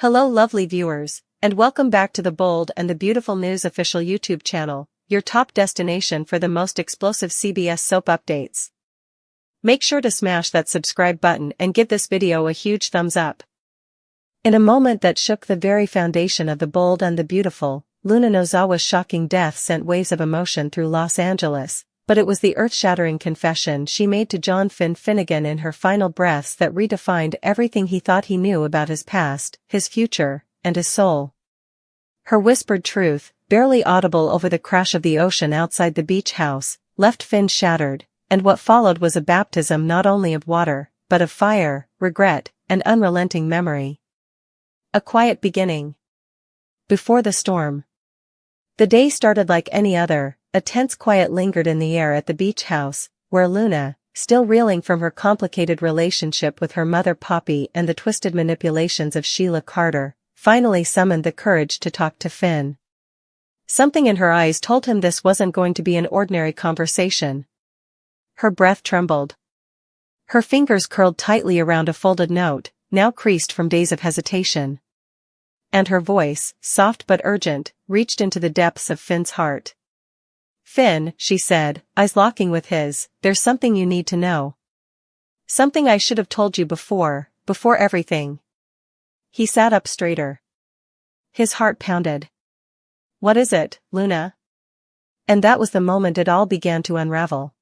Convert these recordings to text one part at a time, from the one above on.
Hello lovely viewers, and welcome back to the Bold and the Beautiful News official YouTube channel, your top destination for the most explosive CBS soap updates. Make sure to smash that subscribe button and give this video a huge thumbs up. In a moment that shook the very foundation of the Bold and the Beautiful, Luna Nozawa's shocking death sent waves of emotion through Los Angeles, but it was the earth-shattering confession she made to John Finn Finnegan in her final breaths that redefined everything he thought he knew about his past, his future, and his soul. Her whispered truth, barely audible over the crash of the ocean outside the beach house, left Finn shattered, and what followed was a baptism not only of water, but of fire, regret, and unrelenting memory. A quiet beginning. Before the storm. The day started like any other. A tense quiet lingered in the air at the beach house, where Luna, still reeling from her complicated relationship with her mother Poppy and the twisted manipulations of Sheila Carter, finally summoned the courage to talk to Finn. Something in her eyes told him this wasn't going to be an ordinary conversation. Her breath trembled. Her fingers curled tightly around a folded note, now creased from days of hesitation. And her voice, soft but urgent, reached into the depths of Finn's heart. "Finn," she said, eyes locking with his, "there's something you need to know. Something I should have told you before everything." He sat up straighter. His heart pounded. "What is it, Luna?" And that was the moment it all began to unravel.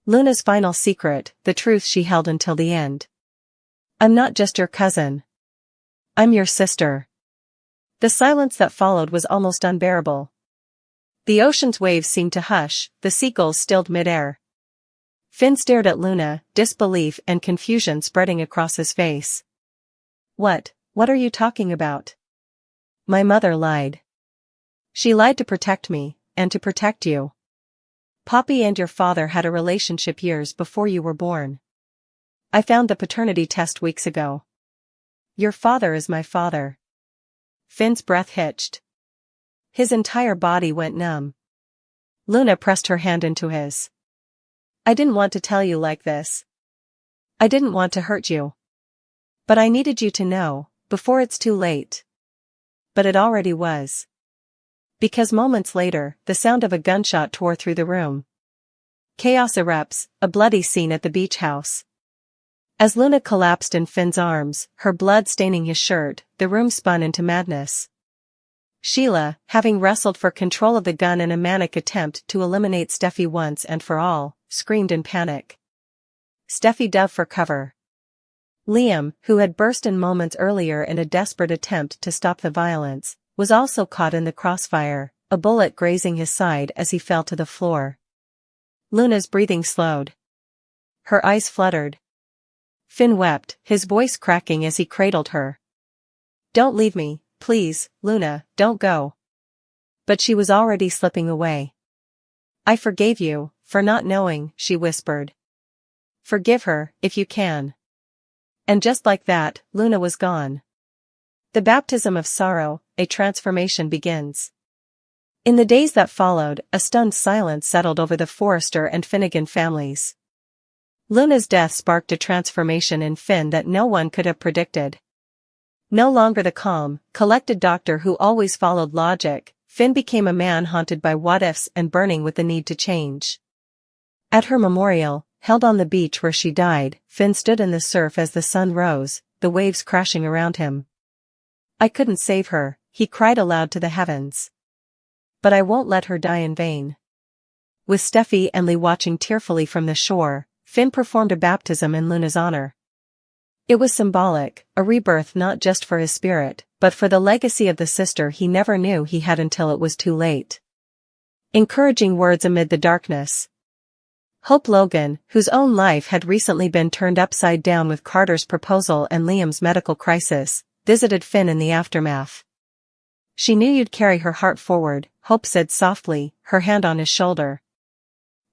Luna's final secret, the truth she held until the end. "I'm not just your cousin. I'm your sister." The silence that followed was almost unbearable. The ocean's waves seemed to hush, the seagulls stilled midair. Finn stared at Luna, disbelief and confusion spreading across his face. What are you talking about?" "My mother lied. She lied to protect me, and to protect you. Poppy and your father had a relationship years before you were born. I found the paternity test weeks ago. Your father is my father." Finn's breath hitched. His entire body went numb. Luna pressed her hand into his. "I didn't want to tell you like this. I didn't want to hurt you. But I needed you to know, before it's too late." But it already was. Because moments later, the sound of a gunshot tore through the room. Chaos erupts, a bloody scene at the beach house. As Luna collapsed in Finn's arms, her blood staining his shirt, the room spun into madness. Sheila, having wrestled for control of the gun in a manic attempt to eliminate Steffi once and for all, screamed in panic. Steffi dove for cover. Liam, who had burst in moments earlier in a desperate attempt to stop the violence, was also caught in the crossfire, a bullet grazing his side as he fell to the floor. Luna's breathing slowed. Her eyes fluttered. Finn wept, his voice cracking as he cradled her. "Don't leave me. Please, Luna, don't go." But she was already slipping away. "I forgave you, for not knowing," she whispered. "Forgive her, if you can." And just like that, Luna was gone. The baptism of sorrow, a transformation begins. In the days that followed, a stunned silence settled over the Forrester and Finnegan families. Luna's death sparked a transformation in Finn that no one could have predicted. No longer the calm, collected doctor who always followed logic, Finn became a man haunted by what-ifs and burning with the need to change. At her memorial, held on the beach where she died, Finn stood in the surf as the sun rose, the waves crashing around him. "I couldn't save her," he cried aloud to the heavens. "But I won't let her die in vain." With Steffi and Lee watching tearfully from the shore, Finn performed a baptism in Luna's honor. It was symbolic, a rebirth not just for his spirit, but for the legacy of the sister he never knew he had until it was too late. Encouraging words amid the darkness. Hope Logan, whose own life had recently been turned upside down with Carter's proposal and Liam's medical crisis, visited Finn in the aftermath. "She knew you'd carry her heart forward," Hope said softly, her hand on his shoulder.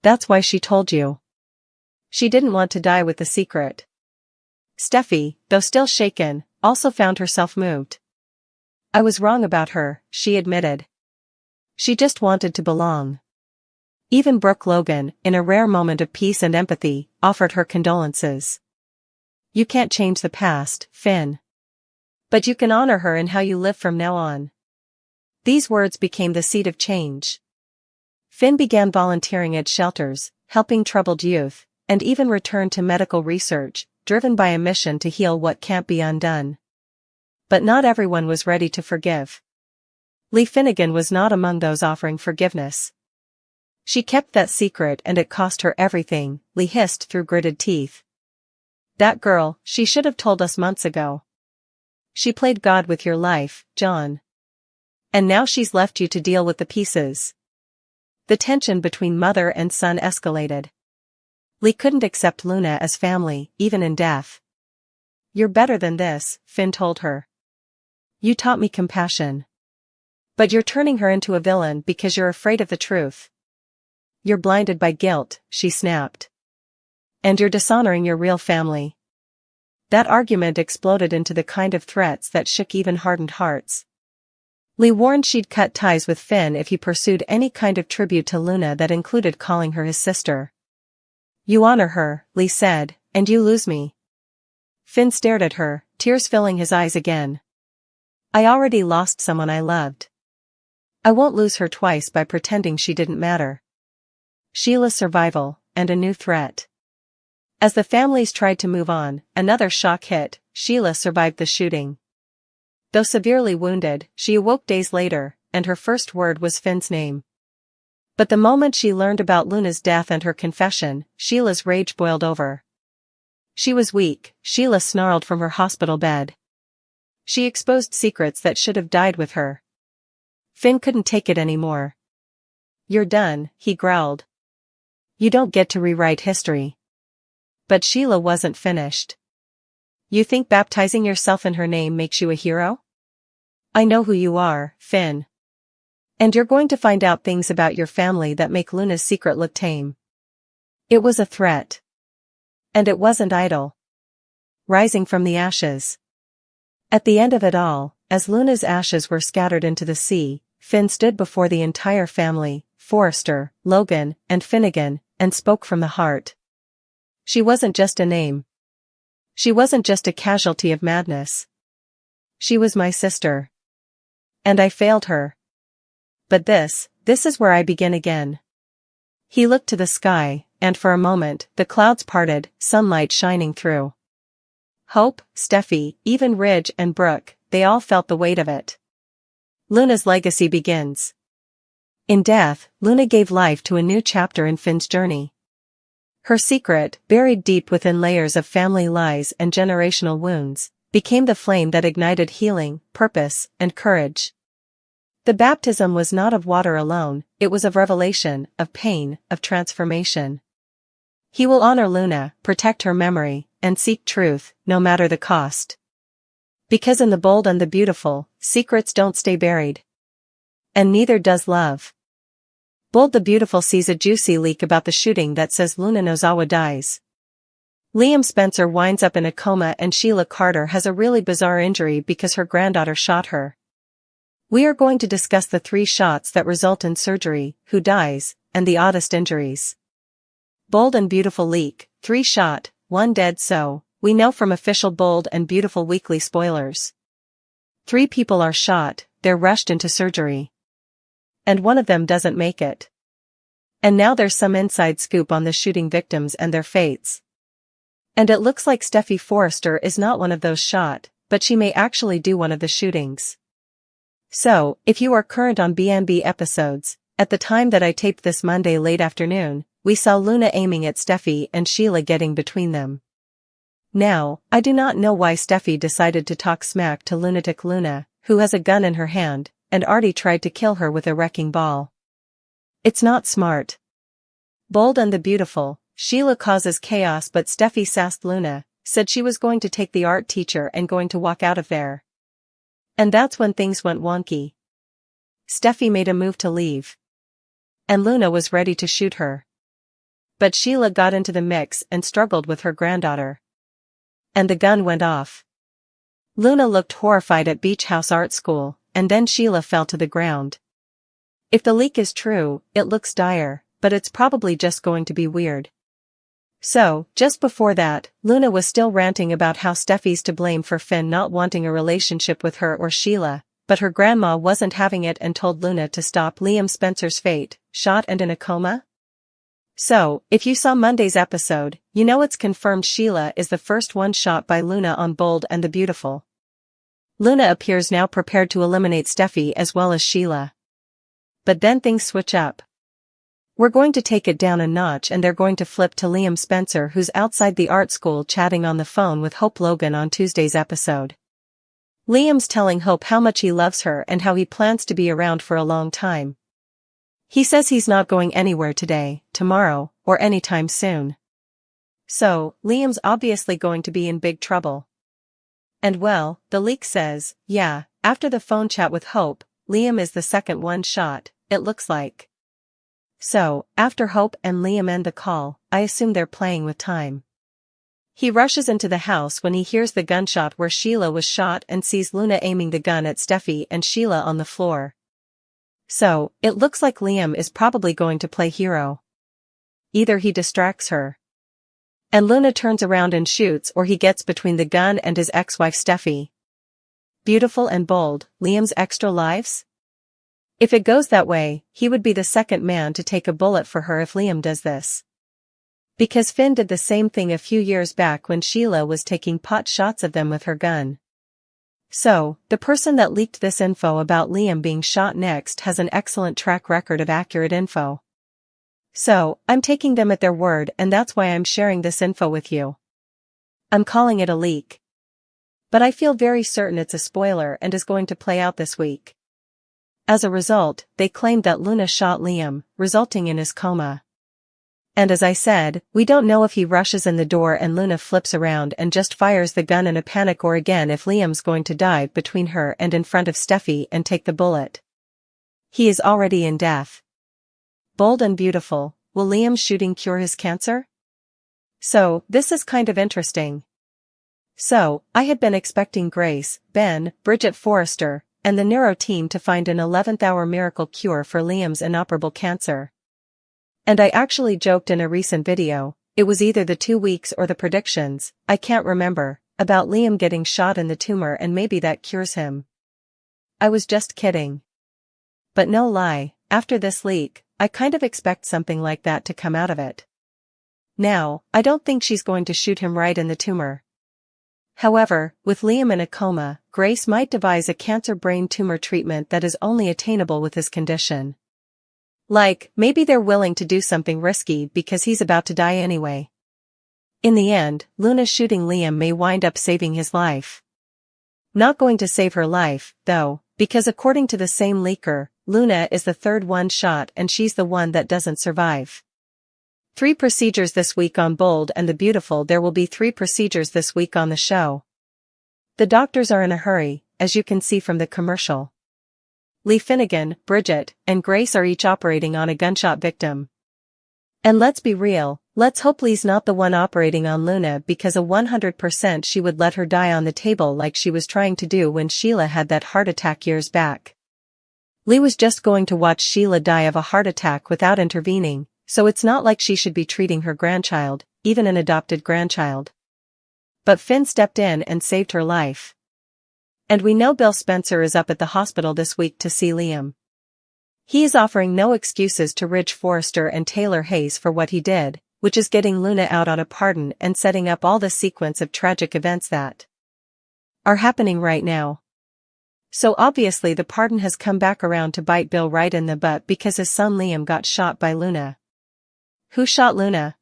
"That's why she told you. She didn't want to die with the secret." Steffi, though still shaken, also found herself moved. "I was wrong about her," she admitted. "She just wanted to belong." Even Brooke Logan, in a rare moment of peace and empathy, offered her condolences. "You can't change the past, Finn. But you can honor her in how you live from now on. These words became the seed of change. Finn began volunteering at shelters, helping troubled youth, and even returned to medical research, driven by a mission to heal what can't be undone. But not everyone was ready to forgive. Lee Finnegan was not among those offering forgiveness. She kept that secret and it cost her everything, Lee hissed through gritted teeth. That girl, she should have told us months ago. She played God with your life, John. And now she's left you to deal with the pieces. The tension between mother and son escalated. Lee couldn't accept Luna as family, even in death. You're better than this, Finn told her. You taught me compassion. But you're turning her into a villain because you're afraid of the truth. You're blinded by guilt, she snapped. And you're dishonoring your real family. That argument exploded into the kind of threats that shook even hardened hearts. Lee warned she'd cut ties with Finn if he pursued any kind of tribute to Luna that included calling her his sister. You honor her, Lee said, and you lose me. Finn stared at her, tears filling his eyes again. I already lost someone I loved. I won't lose her twice by pretending she didn't matter. Sheila's survival, and a new threat. As the families tried to move on, another shock hit. Sheila survived the shooting. Though severely wounded, she awoke days later, and her first word was Finn's name. But the moment she learned about Luna's death and her confession, Sheila's rage boiled over. She was weak, Sheila snarled from her hospital bed. She exposed secrets that should have died with her. Finn couldn't take it anymore. You're done, he growled. You don't get to rewrite history. But Sheila wasn't finished. You think baptizing yourself in her name makes you a hero? I know who you are, Finn. And you're going to find out things about your family that make Luna's secret look tame. It was a threat. And it wasn't idle. Rising from the ashes. At the end of it all, as Luna's ashes were scattered into the sea, Finn stood before the entire family, Forrester, Logan, and Finnegan, and spoke from the heart. She wasn't just a name. She wasn't just a casualty of madness. She was my sister. And I failed her. But this is where I begin again. He looked to the sky, and for a moment, the clouds parted, sunlight shining through. Hope, Steffi, even Ridge and Brooke, they all felt the weight of it. Luna's legacy begins. In death, Luna gave life to a new chapter in Finn's journey. Her secret, buried deep within layers of family lies and generational wounds, became the flame that ignited healing, purpose, and courage. The baptism was not of water alone, it was of revelation, of pain, of transformation. He will honor Luna, protect her memory, and seek truth, no matter the cost. Because in the bold and the beautiful, secrets don't stay buried. And neither does love. Bold the Beautiful sees a juicy leak about the shooting that says Luna Nozawa dies. Liam Spencer winds up in a coma and Sheila Carter has a really bizarre injury because her granddaughter shot her. We are going to discuss the 3 shots that result in surgery, who dies, and the oddest injuries. Bold and Beautiful leak, 3 shot, 1 dead so, we know from official Bold and Beautiful weekly spoilers. 3 people are shot, they're rushed into surgery. And one of them doesn't make it. And now there's some inside scoop on the shooting victims and their fates. And it looks like Steffi Forrester is not one of those shot, but she may actually do one of the shootings. So, if you are current on BNB episodes, at the time that I taped this Monday late afternoon, we saw Luna aiming at Steffi and Sheila getting between them. Now, I do not know why Steffi decided to talk smack to lunatic Luna, who has a gun in her hand, and Artie tried to kill her with a wrecking ball. It's not smart. Bold and the Beautiful, Sheila causes chaos but Steffi sassed Luna, said she was going to take the art teacher and going to walk out of there. And that's when things went wonky. Steffi made a move to leave. And Luna was ready to shoot her. But Sheila got into the mix and struggled with her granddaughter. And the gun went off. Luna looked horrified at Beach House Art School, and then Sheila fell to the ground. If the leak is true, it looks dire, but it's probably just going to be weird. So, just before that, Luna was still ranting about how Steffi's to blame for Finn not wanting a relationship with her or Sheila, but her grandma wasn't having it and told Luna to stop. Liam Spencer's fate, shot and in a coma? So, if you saw Monday's episode, you know it's confirmed Sheila is the first one shot by Luna on Bold and the Beautiful. Luna appears now prepared to eliminate Steffi as well as Sheila. But then things switch up. We're going to take it down a notch and they're going to flip to Liam Spencer, who's outside the art school chatting on the phone with Hope Logan on Tuesday's episode. Liam's telling Hope how much he loves her and how he plans to be around for a long time. He says he's not going anywhere today, tomorrow, or anytime soon. So, Liam's obviously going to be in big trouble. And well, the leak says, yeah, after the phone chat with Hope, Liam is the second one shot, it looks like. So, after Hope and Liam end the call, I assume they're playing with time. He rushes into the house when he hears the gunshot where Sheila was shot and sees Luna aiming the gun at Steffi and Sheila on the floor. So, it looks like Liam is probably going to play hero. Either he distracts her, and Luna turns around and shoots, or he gets between the gun and his ex-wife Steffi. Beautiful and Bold, Liam's extra lives? If it goes that way, he would be the second man to take a bullet for her if Liam does this. Because Finn did the same thing a few years back when Sheila was taking pot shots of them with her gun. So, the person that leaked this info about Liam being shot next has an excellent track record of accurate info. So, I'm taking them at their word, and that's why I'm sharing this info with you. I'm calling it a leak. But I feel very certain it's a spoiler and is going to play out this week. As a result, they claimed that Luna shot Liam, resulting in his coma. And as I said, we don't know if he rushes in the door and Luna flips around and just fires the gun in a panic, or again if Liam's going to dive between her and in front of Steffi and take the bullet. He is already in death. Bold and Beautiful, will Liam's shooting cure his cancer? So, this is kind of interesting. So, I had been expecting Grace, Ben, Bridget Forrester, and the neuro team to find an 11th-hour miracle cure for Liam's inoperable cancer. And I actually joked in a recent video, it was either the 2 weeks or the predictions, I can't remember, about Liam getting shot in the tumor and maybe that cures him. I was just kidding. But no lie, after this leak, I kind of expect something like that to come out of it. Now, I don't think she's going to shoot him right in the tumor. However, with Liam in a coma, Grace might devise a cancer brain tumor treatment that is only attainable with his condition. Like, maybe they're willing to do something risky because he's about to die anyway. In the end, Luna shooting Liam may wind up saving his life. Not going to save her life, though, because according to the same leaker, Luna is the third one shot and she's the one that doesn't survive. 3 procedures this week on Bold and the Beautiful. There will be 3 procedures this week on the show. The doctors are in a hurry, as you can see from the commercial. Lee Finnegan, Bridget, and Grace are each operating on a gunshot victim. And let's be real, let's hope Lee's not the one operating on Luna, because a 100% she would let her die on the table like she was trying to do when Sheila had that heart attack years back. Lee was just going to watch Sheila die of a heart attack without intervening, so it's not like she should be treating her grandchild, even an adopted grandchild. But Finn stepped in and saved her life. And we know Bill Spencer is up at the hospital this week to see Liam. He is offering no excuses to Ridge Forrester and Taylor Hayes for what he did, which is getting Luna out on a pardon and setting up all the sequence of tragic events that are happening right now. So obviously the pardon has come back around to bite Bill right in the butt because his son Liam got shot by Luna. Who shot Luna?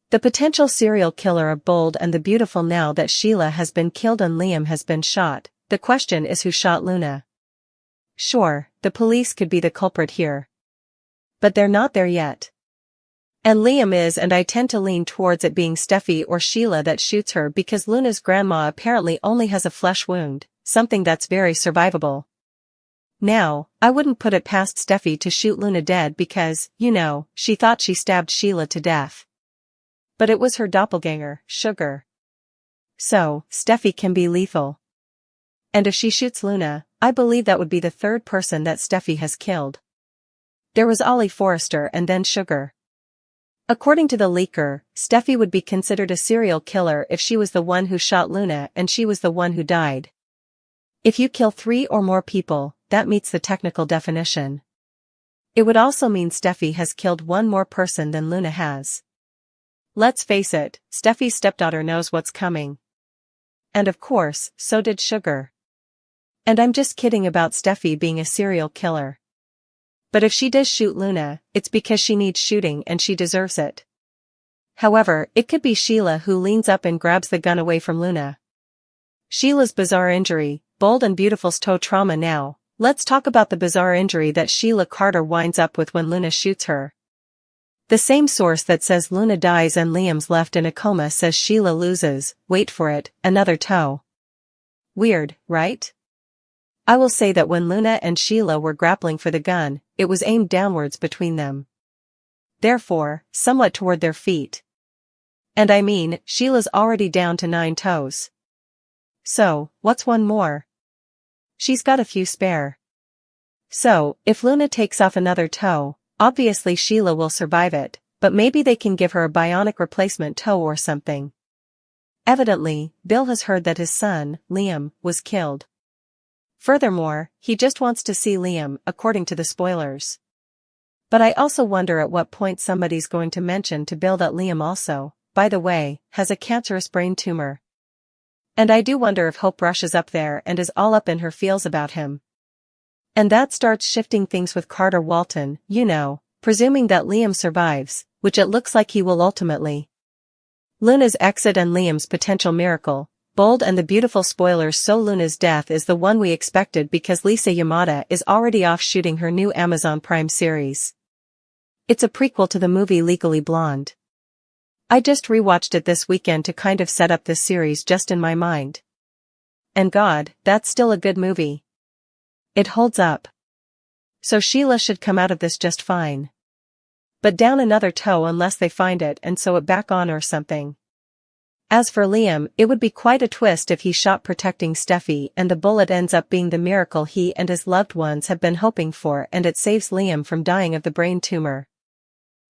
The potential serial killer of Bold and the Beautiful. Now that Sheila has been killed and Liam has been shot, the question is who shot Luna? Sure, the police could be the culprit here. But they're not there yet. And Liam is, and I tend to lean towards it being Steffi or Sheila that shoots her because Luna's grandma apparently only has a flesh wound, something that's very survivable. Now, I wouldn't put it past Steffi to shoot Luna dead because, you know, she thought she stabbed Sheila to death. But it was her doppelganger, Sugar. So, Steffi can be lethal. And if she shoots Luna, I believe that would be the third person that Steffi has killed. There was Ollie Forrester and then Sugar. According to the leaker, Steffi would be considered a serial killer if she was the one who shot Luna and she was the one who died. If you kill 3 or more people, that meets the technical definition. It would also mean Steffi has killed 1 more person than Luna has. Let's face it, Steffi's stepdaughter knows what's coming. And of course, so did Sugar. And I'm just kidding about Steffi being a serial killer. But if she does shoot Luna, it's because she needs shooting and she deserves it. However, it could be Sheila who leans up and grabs the gun away from Luna. Sheila's bizarre injury, bold and beautiful's toe trauma now. Let's talk about the bizarre injury that Sheila Carter winds up with when Luna shoots her. The same source that says Luna dies and Liam's left in a coma says Sheila loses, wait for it, another toe. Weird, right? I will say that when Luna and Sheila were grappling for the gun, it was aimed downwards between them. Therefore, somewhat toward their feet. And I mean, Sheila's already down to 9 toes. So, what's 1 more? She's got a few spare. So, if Luna takes off another toe, obviously Sheila will survive it, but maybe they can give her a bionic replacement toe or something. Evidently, Bill has heard that his son, Liam, was killed. Furthermore, he just wants to see Liam, according to the spoilers. But I also wonder at what point somebody's going to mention to Bill that Liam also, by the way, has a cancerous brain tumor. And I do wonder if Hope rushes up there and is all up in her feels about him. And that starts shifting things with Carter Walton, you know, presuming that Liam survives, which it looks like he will ultimately. Luna's exit and Liam's potential miracle. Bold and the beautiful spoilers. So Luna's death is the one we expected because Lisa Yamada is already off shooting her new Amazon Prime series. It's a prequel to the movie Legally Blonde. I just rewatched it this weekend to kind of set up this series just in my mind. And God, that's still a good movie. It holds up. So Sheila should come out of this just fine. But down another toe unless they find it and sew it back on or something. As for Liam, it would be quite a twist if he shot protecting Steffi and the bullet ends up being the miracle he and his loved ones have been hoping for and it saves Liam from dying of the brain tumor.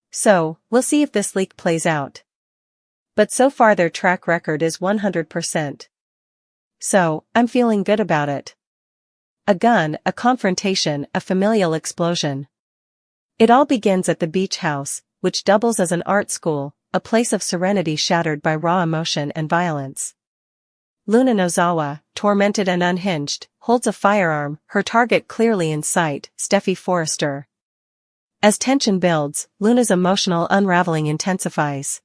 So, we'll see if this leak plays out. But so far their track record is 100%. So, I'm feeling good about it. A gun, a confrontation, a familial explosion. It all begins at the beach house, which doubles as an art school, a place of serenity shattered by raw emotion and violence. Luna Nozawa, tormented and unhinged, holds a firearm, her target clearly in sight, Steffi Forrester. As tension builds, Luna's emotional unraveling intensifies.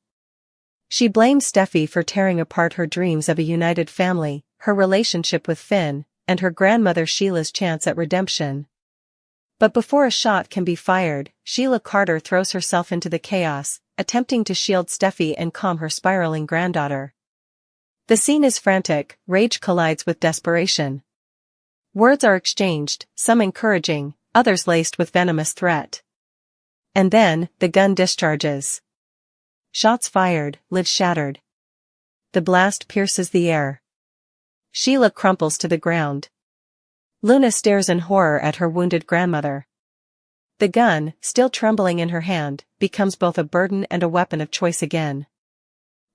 She blames Steffi for tearing apart her dreams of a united family, her relationship with Finn, and her grandmother Sheila's chance at redemption. But before a shot can be fired, Sheila Carter throws herself into the chaos, attempting to shield Steffi and calm her spiraling granddaughter. The scene is frantic, rage collides with desperation. Words are exchanged, some encouraging, others laced with venomous threat. And then, the gun discharges. Shots fired, lids shattered. The blast pierces the air. Sheila crumples to the ground. Luna stares in horror at her wounded grandmother. The gun, still trembling in her hand, becomes both a burden and a weapon of choice again.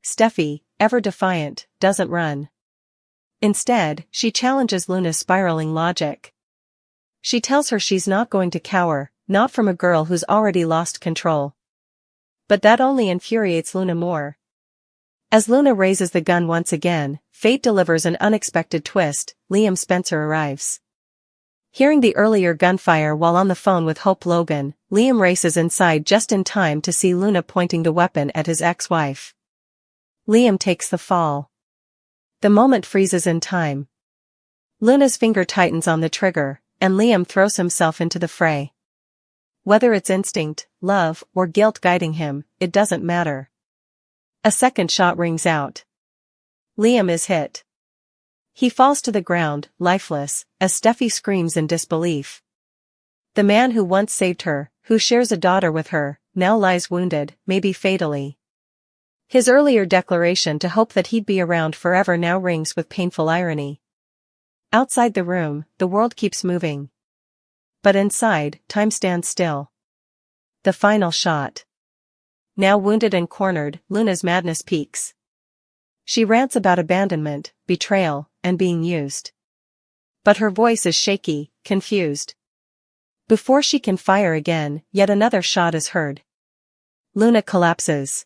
Steffi, ever defiant, doesn't run. Instead, she challenges Luna's spiraling logic. She tells her she's not going to cower, not from a girl who's already lost control. But that only infuriates Luna more. As Luna raises the gun once again, fate delivers an unexpected twist. Liam Spencer arrives. Hearing the earlier gunfire while on the phone with Hope Logan, Liam races inside just in time to see Luna pointing the weapon at his ex-wife. Liam takes the fall. The moment freezes in time. Luna's finger tightens on the trigger, and Liam throws himself into the fray. Whether it's instinct, love, or guilt guiding him, it doesn't matter. A second shot rings out. Liam is hit. He falls to the ground, lifeless, as Steffi screams in disbelief. The man who once saved her, who shares a daughter with her, now lies wounded, maybe fatally. His earlier declaration to hope that he'd be around forever now rings with painful irony. Outside the room, the world keeps moving. But inside, time stands still. The final shot. now wounded and cornered, Luna's madness peaks. She rants about abandonment, betrayal, and being used. But her voice is shaky, confused. Before she can fire again, yet another shot is heard. Luna collapses.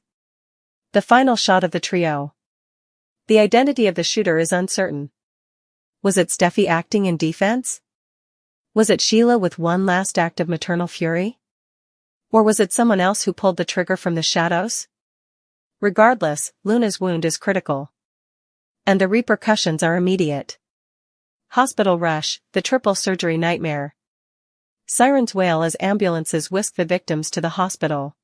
The final shot of the trio. The identity of the shooter is uncertain. Was it Steffi acting in defense? Was it Sheila with one last act of maternal fury? Or was it someone else who pulled the trigger from the shadows? Regardless, Luna's wound is critical. And the repercussions are immediate. Hospital rush, the triple surgery nightmare. Sirens wail as ambulances whisk the victims to the hospital.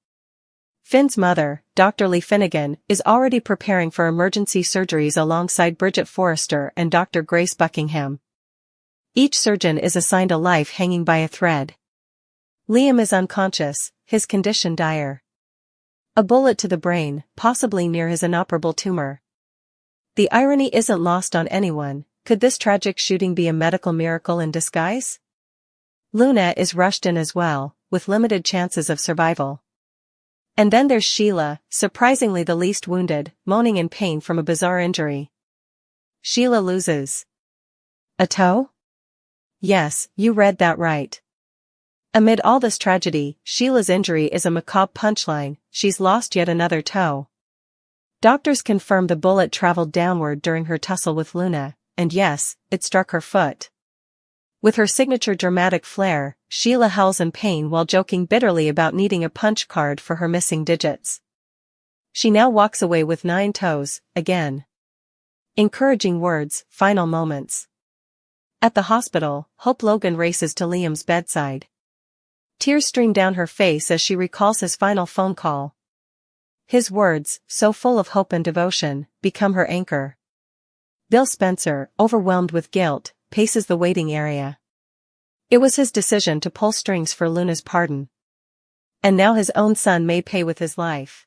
Finn's mother, Dr. Lee Finnegan, is already preparing for emergency surgeries alongside Bridget Forrester and Dr. Grace Buckingham. Each surgeon is assigned a life hanging by a thread. Liam is unconscious, his condition dire. A bullet to the brain, possibly near his inoperable tumor. The irony isn't lost on anyone. Could this tragic shooting be a medical miracle in disguise? Luna is rushed in as well, with limited chances of survival. And then there's Sheila, surprisingly the least wounded, moaning in pain from a bizarre injury. Sheila loses a toe? Yes, you read that right. Amid all this tragedy, Sheila's injury is a macabre punchline. She's lost yet another toe. Doctors confirm the bullet traveled downward during her tussle with Luna, and yes, it struck her foot. With her signature dramatic flair, Sheila howls in pain while joking bitterly about needing a punch card for her missing digits. She now walks away with 9 toes, again. Encouraging words, final moments. At the hospital, Hope Logan races to Liam's bedside. Tears stream down her face as she recalls his final phone call. His words, so full of hope and devotion, become her anchor. Bill Spencer, overwhelmed with guilt, paces the waiting area. It was his decision to pull strings for Luna's pardon. And now his own son may pay with his life.